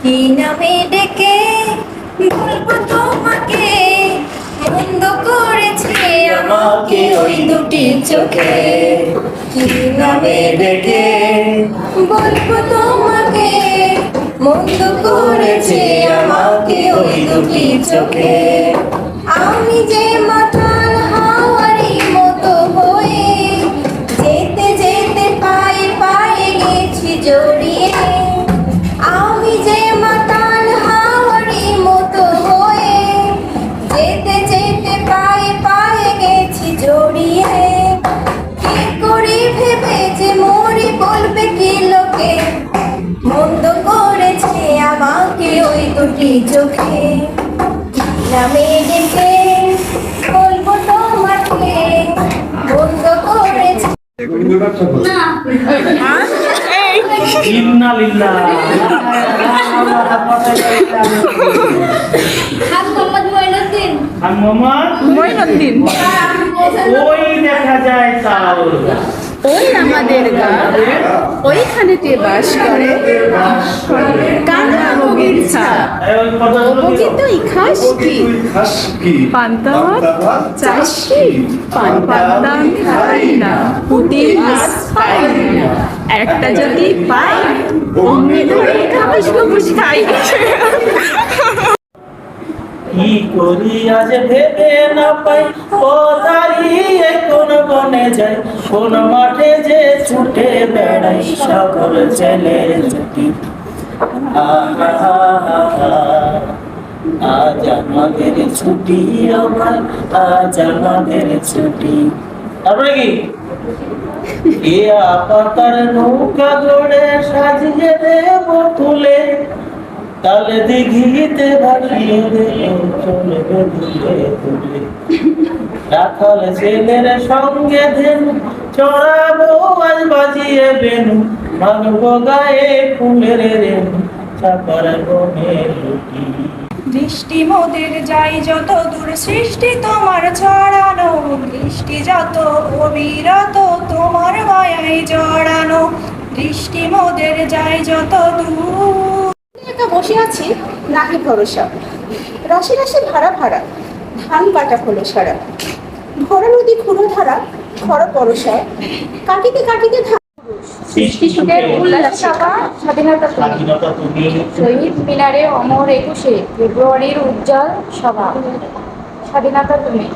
কি নামে ডেকে বলবো তোমাকে, বন্ধ করেছে আমাকে ওই দুটি চোখে। কি নামে ডেকে বলবো তোমাকে, বন্ধ করেছে আমাকে ওই দুটি চোখে। আমি যে মাতাল হাওয়ারি মতো হয়ে যেতে যেতে পায়ে পায়ে গেছি জড়িয়ে। আমি যে মাতাল হাওয়ারি মতো হয়ে যেতে যেতে পায়ে পায়ে গেছি জড়িয়ে। কি করি ভেবে যে মরি বলবে কি লোকে, বন্ধ করেছে আমাকে ওই দুটি চোখে। নামে ডেকে বলবো তোমাকে, বন্ধ করেছে ওই দেখা যায় চাউল ওই আমাদের গা, ওইখানেতে বাস করে কানা বগির ছাড়া। বগি তুই খাস কি পান্তা ভাত চাস কি? পান পান্তা খাই না, পুঁটি মাছ পাই না, একটা যদি পাই অমনি ধরে খাবাস গুবুস খাই। কি করি আজ ভেবে না পাই, ও দাঁড়িয়ে কোন বনে যাই, কোন মাঠে যে ছুটে বেড়াই সকল ছেলের ছুটি। আজ আমাদের ছুটি, আমার আজ আমাদের ছুটি। তারপরে কি ইয়া পাতার নৌকা গড়ে সাজিয়ে দেব ফুলে, তালে দিঘিতে ভাসিয়ে দেব চলবে দুলে দুলে। রাখাল ছেলের সঙ্গে ধেনু চড়াবো আজ বাজিয়ে বেনু, মাগবো গায়ে ফুলের রেণু চাপার বনে লুটি। দৃষ্টি মোদের যাই যত দূর, সৃষ্টি তোমার ছড়ানো, দৃষ্টি যত অবিরত তোমার মায়ায় জড়ানো। দৃষ্টি মোদের যাই যত দূর। একা বসে আছি নাহি ভরসা, রাশি রাশি ভাড়া ভাড়া ধান কাটা হলো সারা। ভরা নদী খুঁড়ো ধারা খর পরশা, কাটিতে কাটিতে সৃষ্টি সুখের উল্লাস চাপা স্বাধীনতা তুমি, শহীদ মিনারে অমর 21 ফেব্রুয়ারির উজ্জ্বল সভা, স্বাধীনতা তুমি।